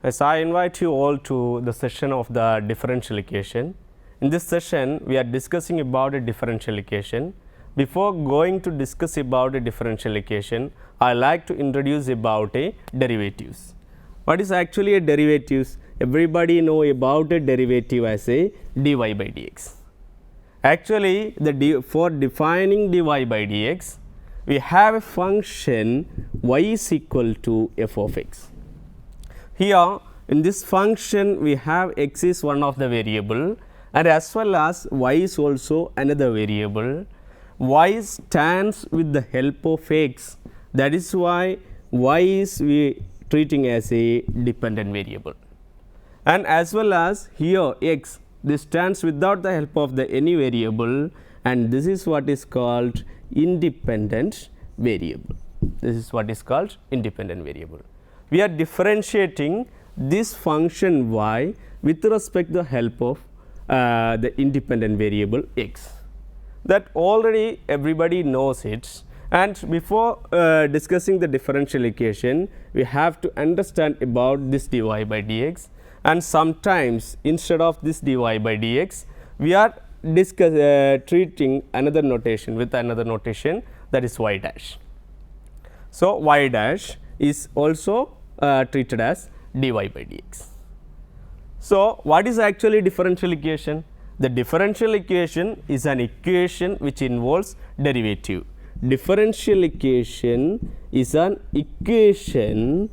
As I invite you all to the session of the differential equation. In this session, we are discussing about a differential equation. Before going to discuss about a differential equation, I like to introduce about a derivatives. What is actually a derivatives? Everybody know about a derivative as a dy by dx. Actually, for defining dy by dx, we have a function y is equal to f of x. Here in this function we have x is one of the variable and as well as y is also another variable. Y stands with the help of x, that is why y is we treating as a dependent variable, and as well as here x, this stands without the help of the any variable, and this is what is called independent variable. This is what is called independent variable. We are differentiating this function y with respect to the help of the independent variable x. That already everybody knows it, and before discussing the differential equation, we have to understand about this dy by dx, and sometimes instead of this dy by dx, we are treating another notation with another notation, that is y dash. So, y dash is also treated as dy by dx. So, what is actually differential equation? The differential equation is an equation which involves derivative. Differential equation is an equation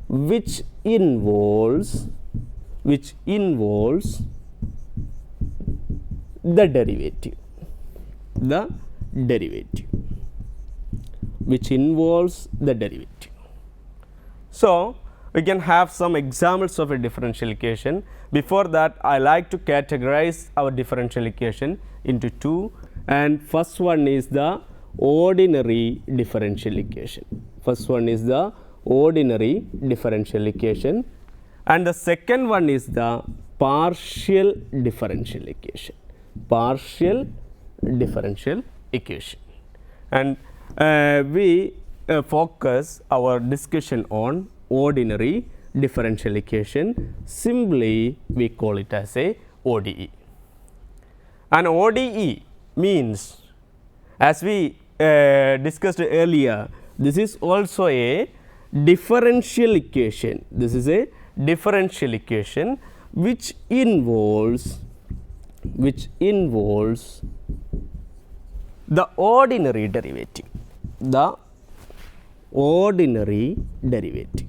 which involves the derivative, which involves the derivative. So, we can have some examples of a differential equation. Before that, I like to categorize our differential equation into two, and first one is the ordinary differential equation. And the second one is the partial differential equation. And we focus our discussion on ordinary differential equation. Simply we call it as a ODE. And ODE means, as we discussed earlier, this is also a differential equation. This is a differential equation which involves the ordinary derivative. Ordinary derivative.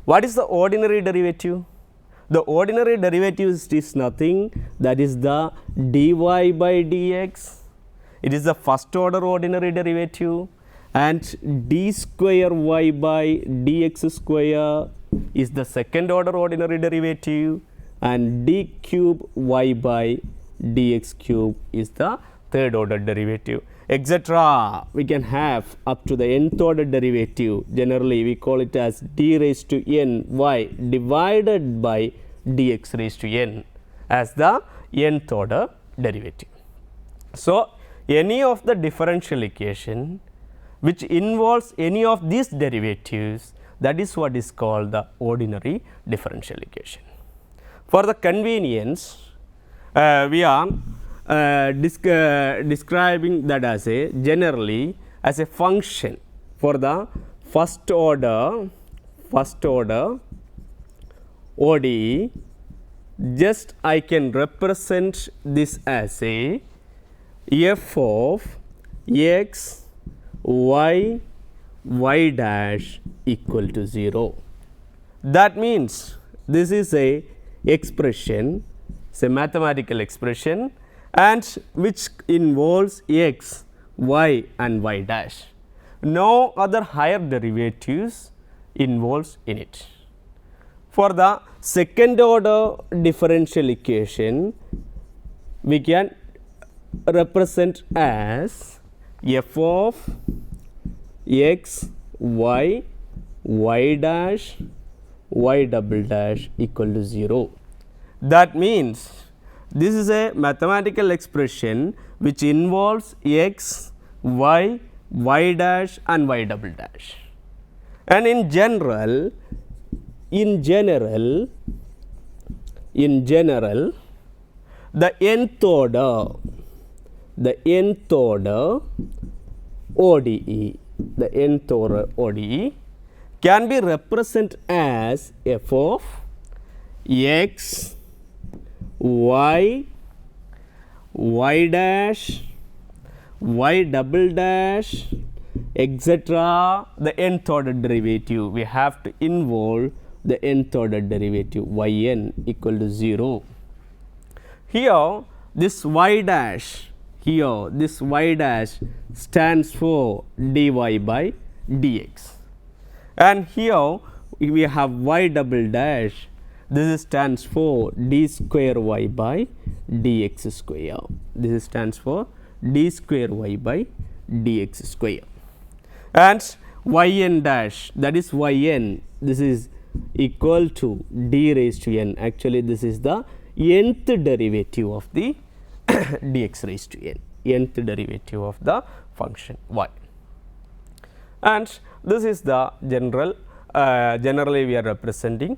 What is the ordinary derivative? The ordinary derivative is nothing, that is the dy by dx. It is the first order ordinary derivative, and d square y by dx square is the second order ordinary derivative, and d cube y by dx cube is the third order derivative, etc. We can have up to the nth order derivative. Generally we call it as d raised to n y divided by dx raised to n as the nth order derivative. So, any of the differential equation which involves any of these derivatives, that is what is called the ordinary differential equation. For the convenience, we are describing that as a generally as a function for the first order ODE. Just I can represent this as a f of x y dash equal to 0. That means this is a expression, it's a mathematical expression, and which involves x, y and y dash. No other higher derivatives involves in it. For the second order differential equation, we can represent as f of x y dash y double dash equal to 0. That means This is a mathematical expression which involves x, y y dash and y double dash. And in general, the nth order ODE can be represented as f of x, y, y dash, y double dash, etc. the nth order derivative. We have to involve the nth order derivative yn equal to 0. Here this y dash stands for dy by dx, and here we have y double dash, this stands for d square y by dx square. This stands for d square y by dx square. And yn dash, that is yn, this is equal to d raised to n. Actually this is the nth derivative of the dx raised to n, nth derivative of the function y. And this is the generally we are representing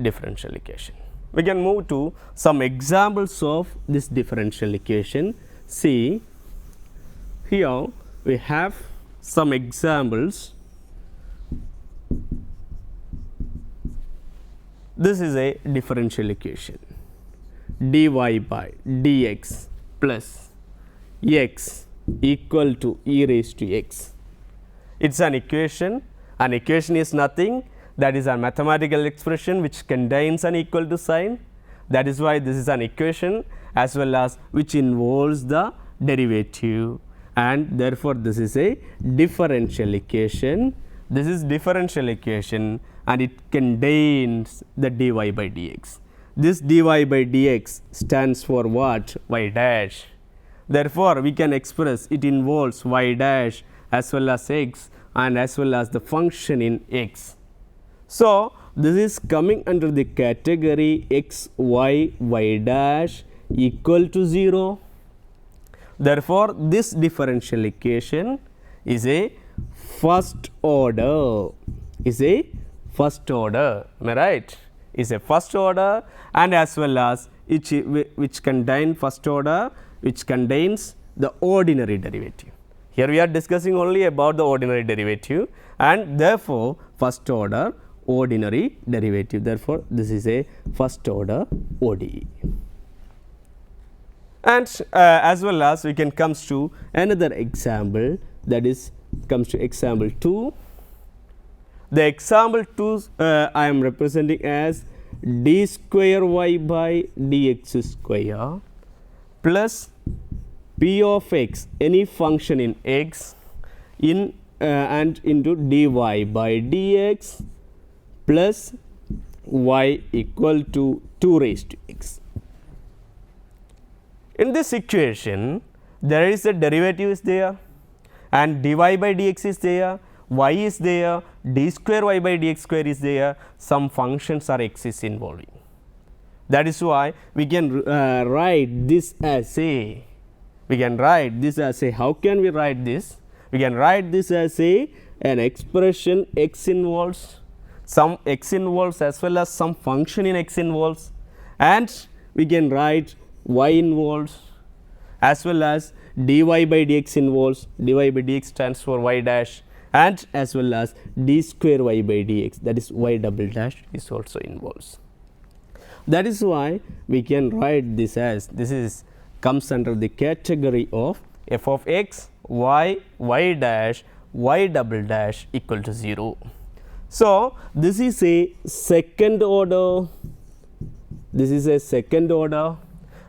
differential equation. We can move to some examples of this differential equation. See, here we have some examples. This is a differential equation, dy by dx plus x equal to e raised to x. It is an equation. An equation is nothing, that is a mathematical expression which contains an equal to sign. That is why this is an equation, as well as which involves the derivative, and therefore this is a differential equation. This is differential equation and it contains the dy by dx. This dy by dx stands for what? Y dash. Therefore we can express it involves y dash as well as x and as well as the function in x. So this is coming under the category x, y, y dash equal to 0. Therefore this differential equation is a first order, am I right? Is a first order, and as well as which contain first order, which contains the ordinary derivative. Here we are discussing only about the ordinary derivative, and therefore first order ordinary derivative. Therefore this is a first order ODE. And as well as we can comes to another example, that is comes to example 2. The example 2 I am representing as d square y by dx square plus p of x, any function in x, in and into dy by dx plus y equal to 2 raised to x. In this equation there is a derivative is there and dy by dx is there, y is there, d square y by dx square is there, some functions are x is involving. That is why we can write this as a, how can we write this? We can write this as an expression x involves, some x involves as well as some function in x involves, and we can write y involves as well as dy by dx involves, dy by dx stands for y dash, and as well as d square y by dx, that is y double dash, is also involves. That is why we can write this as, this is comes under the category of f of x, y, y dash, y double dash equal to 0. So this is a second order,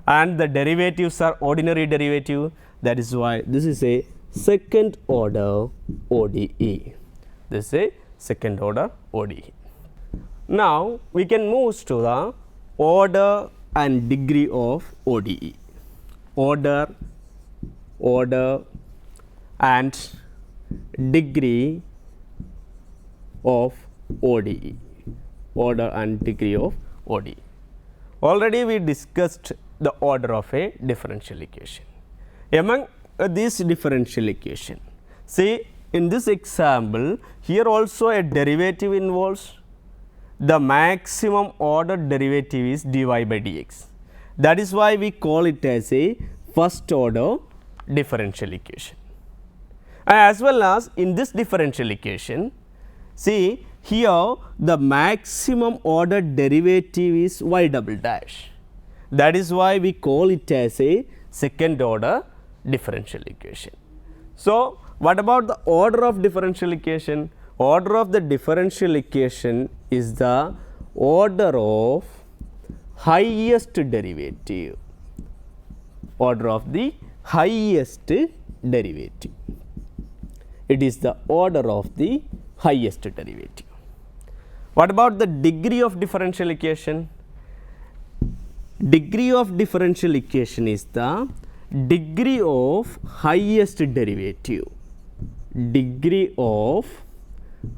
and the derivatives are ordinary derivative. That is why this is a second order ODE. This is a second order ODE. Now we can move to the order and degree of ODE. Order and degree of ODE. Order and degree of ODE. Already we discussed the order of a differential equation. Among this differential equation, See, in this example, here also a derivative involves. The maximum order derivative is dy by dx. That is why we call it as a first order differential equation. And as well as in this differential equation, see here the maximum order derivative is y double dash. That is why we call it as a second order differential equation. So, what about the order of differential equation? Order of the differential equation is the order of highest derivative. Order of the highest derivative. It is the order of the highest derivative. What about the degree of differential equation? Degree of differential equation is the degree of highest derivative. Degree of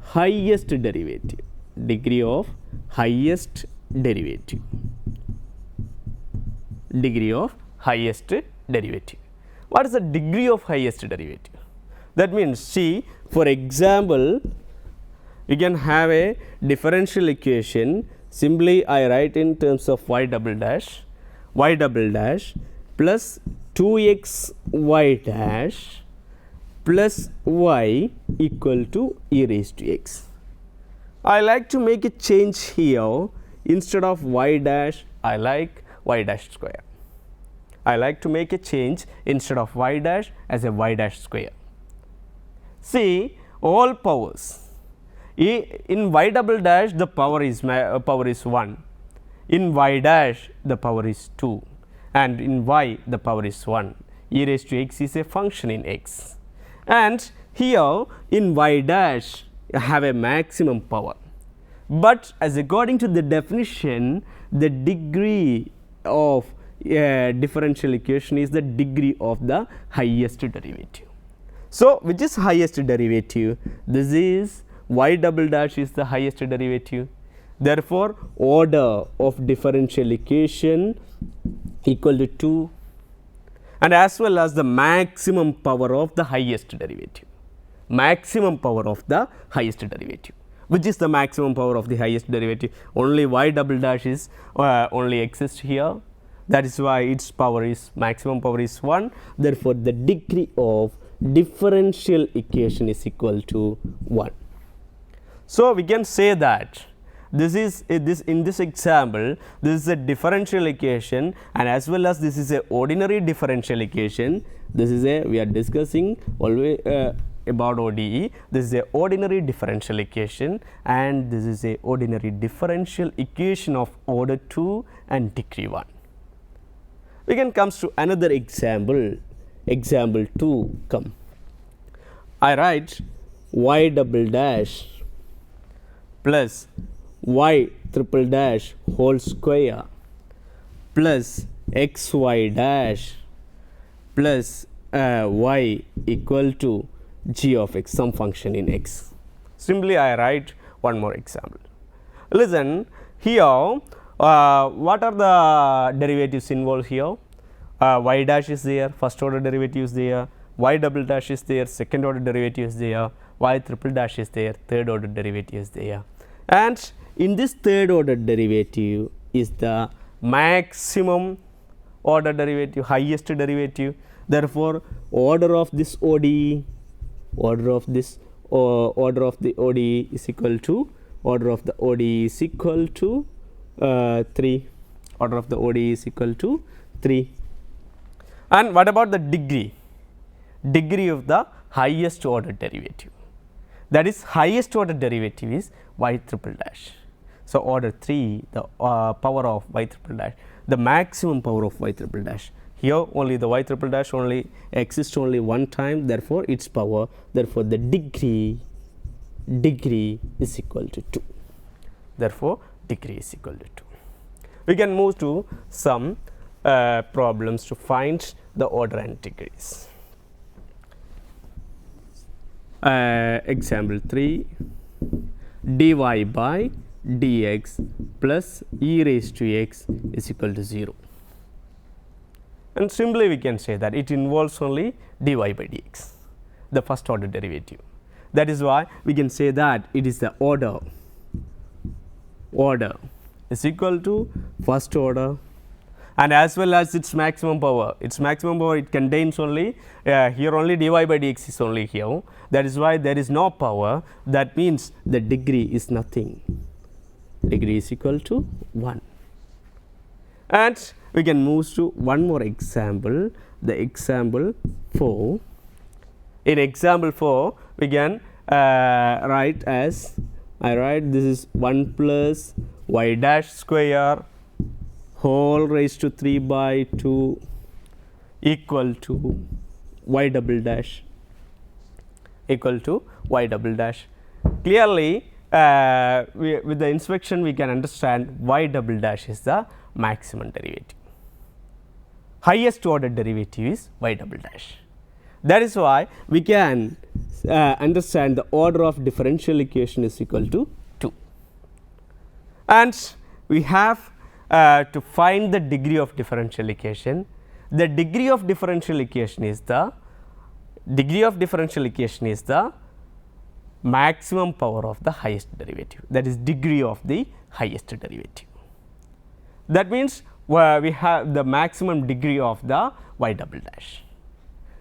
highest derivative. Degree of highest derivative. Degree of highest derivative. What is the degree of highest derivative? That means, see, for example, we can have a differential equation. Simply I write in terms of y double dash plus 2xy dash plus y equal to e raised to x. I like to make a change here. Instead of y dash, I like y dash square. I like to make a change instead of y dash as a y dash square. See, all powers. In y double dash the power is 1, in y dash the power is 2, and in y the power is 1. E raised to x is a function in x, and here in y dash you have a maximum power, but as according to the definition, the degree of differential equation is the degree of the highest derivative. So, which is highest derivative? This is y double dash is the highest derivative. Therefore, order of differential equation equal to 2, and as well as the maximum power of the highest derivative. Maximum power of the highest derivative. Which is the maximum power of the highest derivative? Only y double dash is only exists here. That is why its power is maximum power is 1. Therefore, the degree of differential equation is equal to 1. So, we can say that this is in this example, this is a differential equation, and as well as this is a ordinary differential equation. This is a, we are discussing always about ODE. This is a ordinary differential equation, and this is a ordinary differential equation of order 2 and degree 1. We can come to another example. Example 2 come. I write y double dash plus y triple dash whole square plus xy dash plus y equal to g of x, some function in x. Simply I write one more example. Listen, here what are the derivatives involved here? Y dash is there, first order derivative is there, y double dash is there, second order derivative is there, y triple dash is there, third order derivative is there, and in this third order derivative is the maximum order derivative, highest derivative. Therefore, order of this ODE, order of the ODE is equal to, order of the ODE is equal to 3. Order of the ODE is equal to 3. And what about the degree? Degree of the highest order derivative. That is, highest order derivative is y triple dash. So, order 3, the power of y triple dash, the maximum power of y triple dash. Here only the y triple dash only exists only one time, therefore its power, therefore the degree is equal to 2. Therefore, degree is equal to 2. We can move to some problems to find the order and degrees. Example 3, dy by dx plus e raised to x is equal to 0. And simply we can say that it involves only dy by dx. the first order derivative. That is why we can say that it is the order is equal to first order, and as well as its maximum power. Its maximum power, it contains only here only dy by dx is only here. That is why there is no power. That means the degree is nothing. Degree is equal to 1. And we can move to one more example, the example 4. In example 4, we can write as, I write this is 1 plus y dash square whole raised to 3 by 2 equal to y double dash equal to y double dash. Clearly, with the inspection we can understand y double dash is the maximum derivative. Highest order derivative is y double dash. That is why we can understand the order of differential equation is equal to 2. And we have to find the degree of differential equation. The degree of differential equation is the maximum power of the highest derivative, that is degree of the highest derivative. That means we have the maximum degree of the y double dash,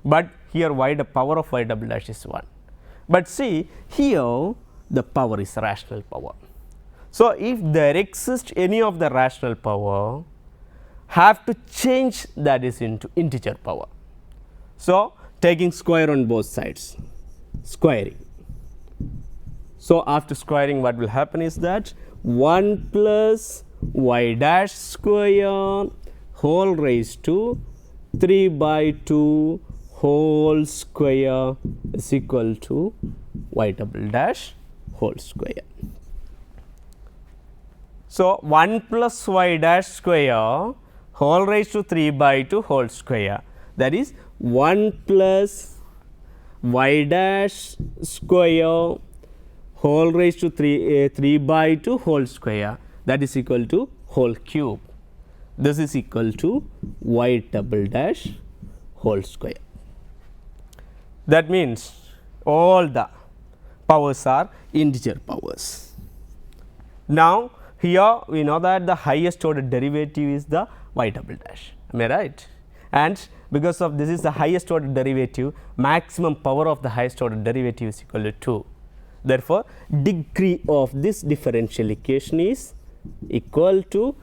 but here the power of y double dash is 1. But see, here the power is rational power. So, if there exists any of the rational power, have to change that is into integer power. So, taking square on both sides, squaring. So, after squaring, what will happen is that 1 plus y dash square whole raised to 3 by 2 whole square is equal to y double dash whole square. So, 1 plus y dash square whole raised to 3 by 2 whole square, that is 1 plus y dash square whole raised to 3 by 2 whole square, that is equal to whole cube. This is equal to y double dash whole square. That means all the powers are integer powers. Now, here we know that the highest order derivative is the y double dash, am I right? And because of this is the highest order derivative, maximum power of the highest order derivative is equal to 2. Therefore, degree of this differential equation is equal to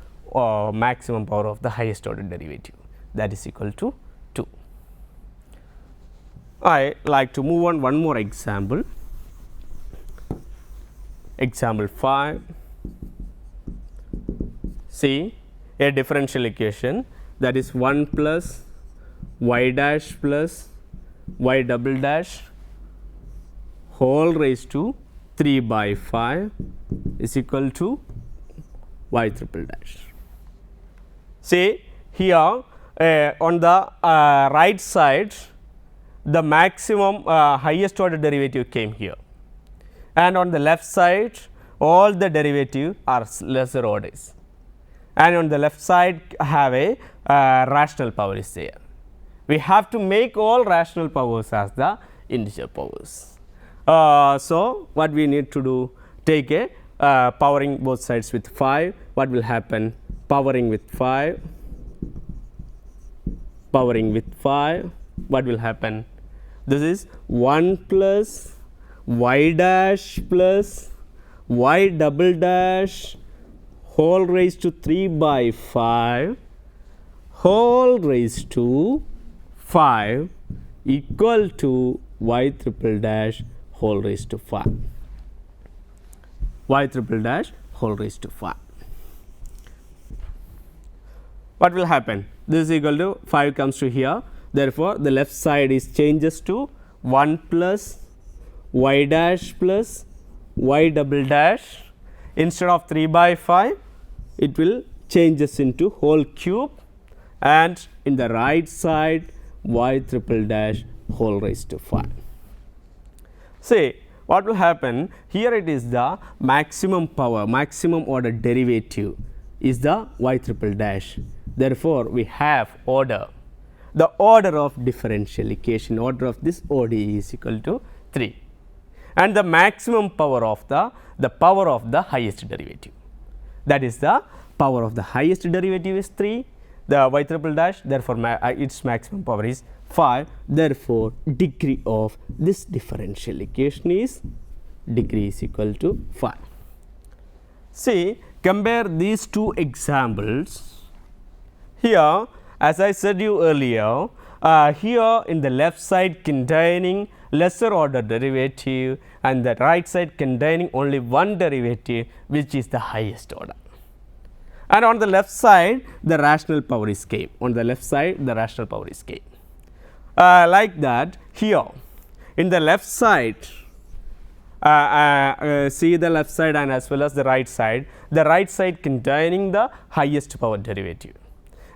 maximum power of the highest order derivative, that is equal to 2. I like to move on one more example. Example 5. See a differential equation, that is 1 plus y dash plus y double dash whole raised to 3 by 5 is equal to y triple dash. See here on the right side, the maximum highest order derivative came here, and on the left side all the derivative are lesser orders, and on the left side have a rational power is there. We have to make all rational powers as the integer powers. So, what we need to do, take a powering both sides with 5. What will happen? Powering with 5, what will happen? This is 1 plus y dash plus y double dash whole raised to 3 by 5 whole raised to 5 equal to y triple dash whole raised to 5. Y triple dash whole raised to 5. What will happen? This is equal to 5 comes to here. Therefore, the left side is changes to 1 plus y dash plus y double dash. Instead of 3 by 5, it will changes into whole cube, and in the right side y triple dash whole raised to 5. See what will happen here, it is the maximum power, maximum order derivative is the y triple dash. Therefore, we have order the order of differential equation, order of this ODE is equal to 3, and the maximum power of the power of the highest derivative, that is the power of the highest derivative is 3, the y triple dash, therefore its maximum power is 5, therefore degree of this differential equation is degree is equal to 5. See, compare these two examples. Here, as I said you earlier, here in the left side containing lesser order derivative and the right side containing only one derivative, which is the highest order. And on the left side the rational power is k. On the left side the rational power is k. Like that, here in the left side, see the left side and as well as the right side containing the highest power derivative,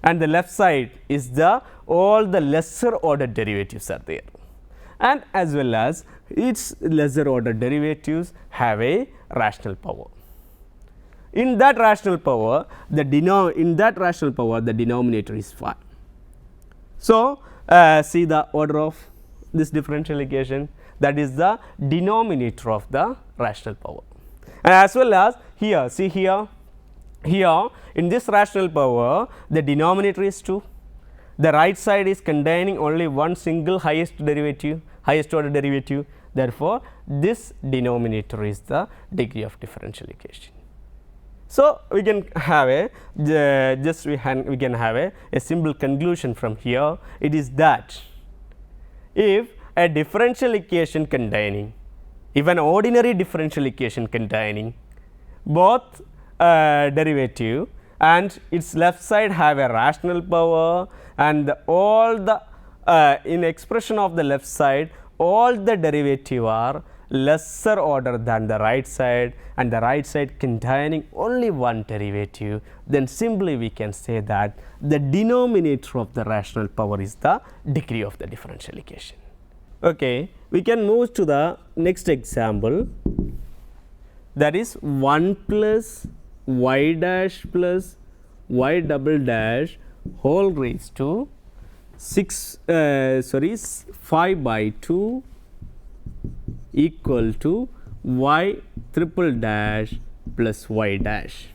and the left side is the all the lesser order derivatives are there, and as well as its lesser order derivatives have a rational power. In that rational power the denominator is 5. So, see the order of this differential equation, that is the denominator of the rational power, and as well as here, see here in this rational power the denominator is 2, the right side is containing only one single highest order derivative, therefore this denominator is the degree of differential equation. So, we can have a we can have a simple conclusion from here. It is that if a differential equation containing, if an ordinary differential equation containing both derivative and its left side have a rational power, and all the in expression of the left side all the derivative are lesser order than the right side and the right side containing only one derivative, then simply we can say that the denominator of the rational power is the degree of the differential equation. Okay, we can move to the next example, that is 1 plus y dash plus y double dash whole raised to 5/2 equal to y triple dash plus y dash.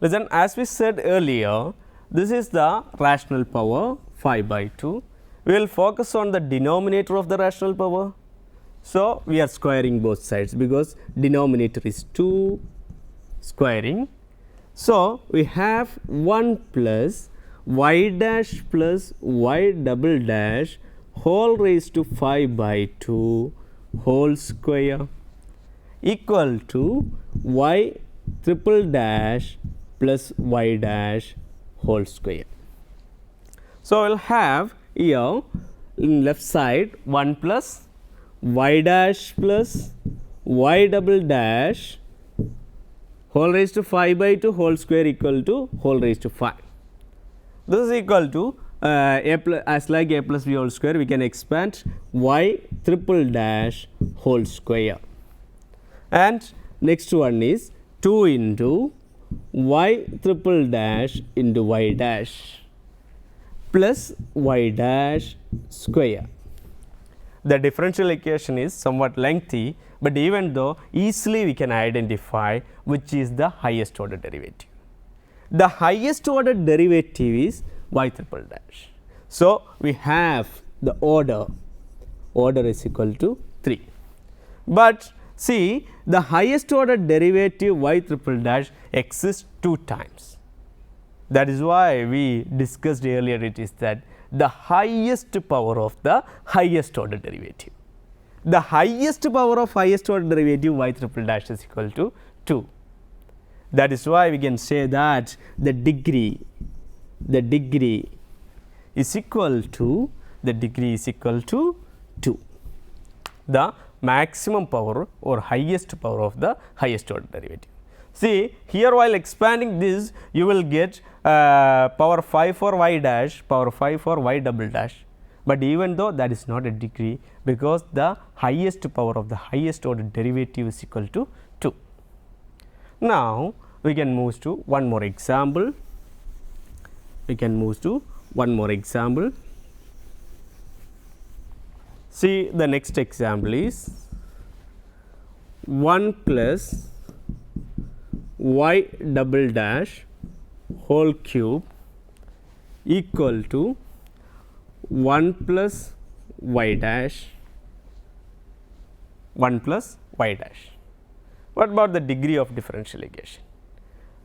Listen, as we said earlier, this is the rational power 5/2. We will focus on the denominator of the rational power. So, we are squaring both sides because denominator is 2 squaring. So, we have 1 plus y dash plus y double dash whole raised to 5/2 whole square equal to y triple dash plus y dash whole square. So, we will have here in left side 1 plus y dash plus y double dash whole raised to 5/2 whole square equal to whole raised to 5. This is equal to a plus, as like a plus b whole square, we can expand y triple dash whole square, and next one is 2 into y triple dash into y dash plus y dash square. The differential equation is somewhat lengthy, but even though easily we can identify which is the highest order derivative. The highest order derivative is y triple dash. So, we have the order is equal to 3, but see the highest order derivative y triple dash exists 2 times. That is why we discussed earlier, it is that the highest power of the highest order derivative. The highest power of highest order derivative y triple dash is equal to 2. That is why we can say that the degree is equal to 2, the maximum power or highest power of the highest order derivative. See here, while expanding this you will get power 5 for y dash, power 5 for y double dash, but even though that is not a degree because the highest power of the highest order derivative is equal to 2. Now, we can move to one more example. We can move to one more example. See, the next example is 1 plus y double dash whole cube equal to 1 plus y dash 1 plus y dash. What about the degree of differential equation?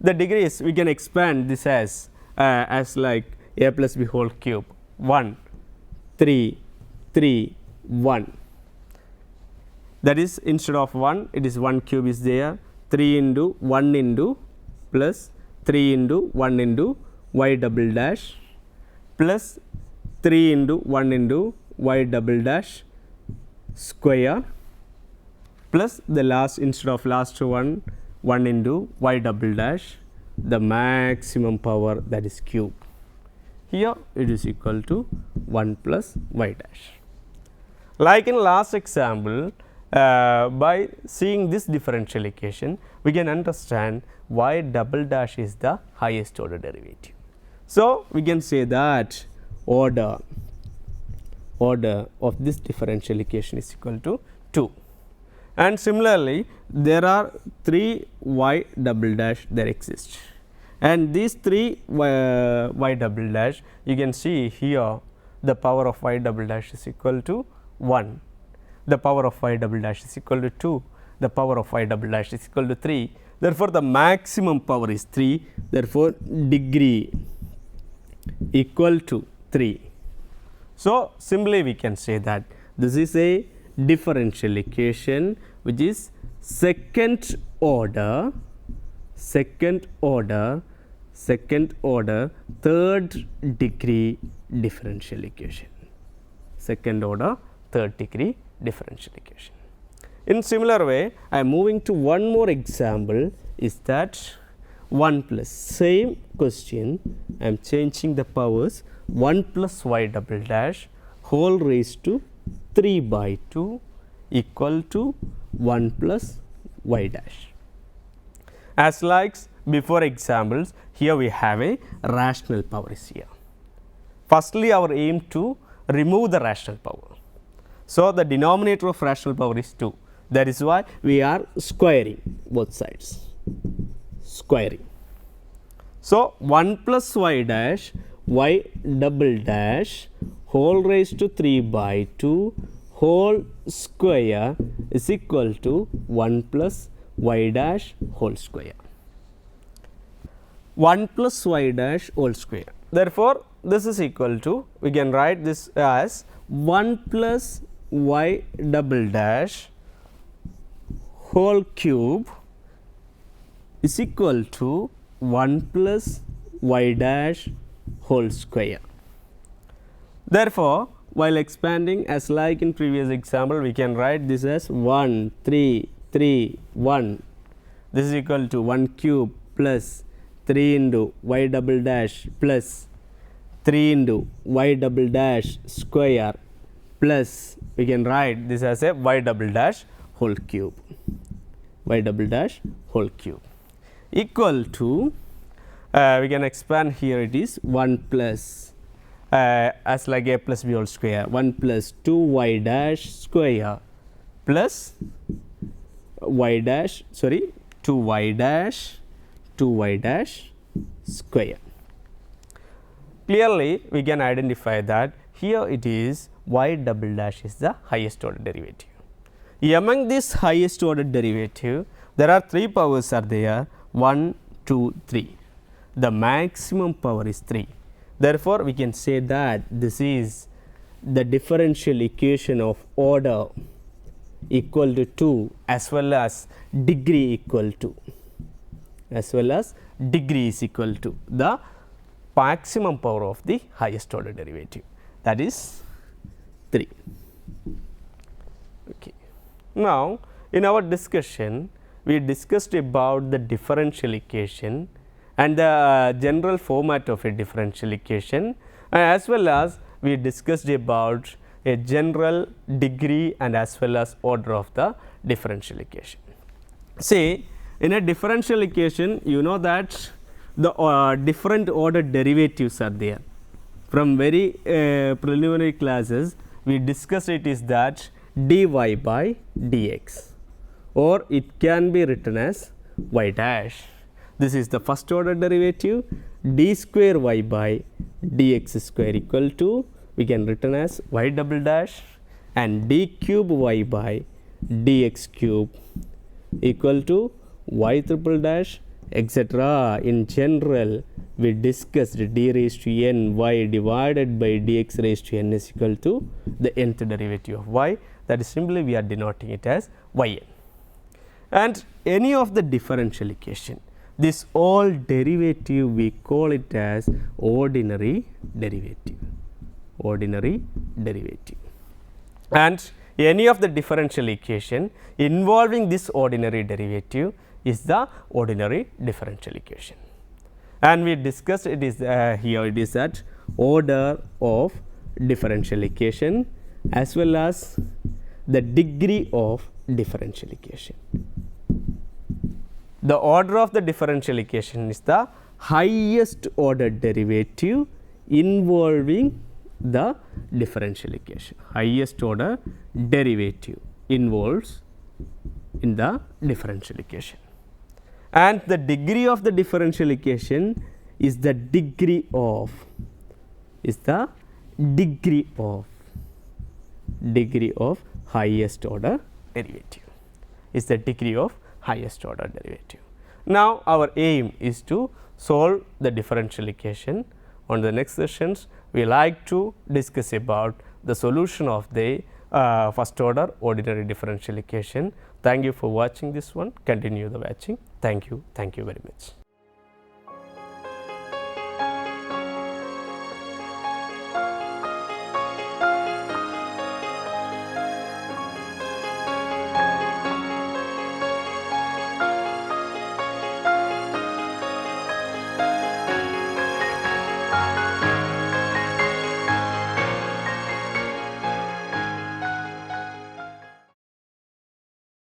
The degree is, we can expand this as like a plus b whole cube 1 3 3 1. That is, instead of 1 it is 1 cube is there, 3 into 1 into plus 3 into 1 into y double dash plus 3 into 1 into y double dash square plus the last, instead of last one, 1 into y double dash the maximum power, that is cube. Here it is equal to 1 plus y dash. Like in last example, by seeing this differential equation we can understand y double dash is the highest order derivative. So, we can say that order of this differential equation is equal to 2. And similarly, there are 3 y double dash that exist, and these 3 y double dash, you can see here the power of y double dash is equal to 1, the power of y double dash is equal to 2, the power of y double dash is equal to 3. Therefore, the maximum power is 3, therefore, degree equal to 3. So, simply we can say that this is a differential equation which is second order third degree differential equation, second order third degree differential equation. In similar way, I am moving to one more example, is that 1 plus, same question, I am changing the powers, 1 plus y double dash whole raised to 3 by 2 equal to 1 plus y dash. As like before examples, here we have a rational power is here. Firstly, our aim to remove the rational power. So, the denominator of rational power is 2. That is why we are squaring both sides, squaring. So, 1 plus y dash y double dash whole raised to 3 by 2 whole square is equal to 1 plus y dash whole square. 1 plus y dash whole square. Therefore, this is equal to, we can write this as 1 plus y double dash whole cube is equal to 1 plus y dash whole square. Therefore, while expanding, as like in previous example, we can write this as 1 3 3 1. This is equal to 1 cube plus 3 into y double dash plus 3 into y double dash square plus, we can write this as a y double dash whole cube, y double dash whole cube equal to, we can expand here, it is 1 plus as like a plus b whole square, 1 plus 2 y dash square plus y dash, sorry, 2 y dash square. Clearly, we can identify that here it is y double dash is the highest order derivative. Among this highest order derivative, there are 3 powers are there, 1 2 3. The maximum power is 3. Therefore, we can say that this is the differential equation of order equal to 2 as well as degree equal to, as well as degree is equal to the maximum power of the highest order derivative, that is 3. Okay. Now, in our discussion, we discussed about the differential equation and the general format of a differential equation, as well as we discussed about a general degree and as well as order of the differential equation. See, in a differential equation, you know that the different order derivatives are there. from very preliminary classes we discussed it is that dy by dx, or it can be written as y dash. This is the first order derivative. D square y by dx square equal to, we can written as y double dash, and d cube y by dx cube equal to y triple dash, etc. In general, we discussed d raised to n y divided by dx raised to n is equal to the nth derivative of y. That is simply we are denoting it as yn. And any of the differential equation, this all derivative we call it as ordinary derivative. Ordinary derivative. And any of the differential equation involving this ordinary derivative is the ordinary differential equation. And we discussed it is here it is that order of differential equation as well as the degree of differential equation. The order of the differential equation is the highest order derivative involving the differential equation. Highest order derivative involves in the differential equation. And the degree of the differential equation is the degree of highest order derivative, is the degree of highest order derivative. Now, our aim is to solve the differential equation. On the next sessions, we like to discuss about the solution of the first order ordinary differential equation. Thank you for watching this one. Continue the watching. Thank you very much.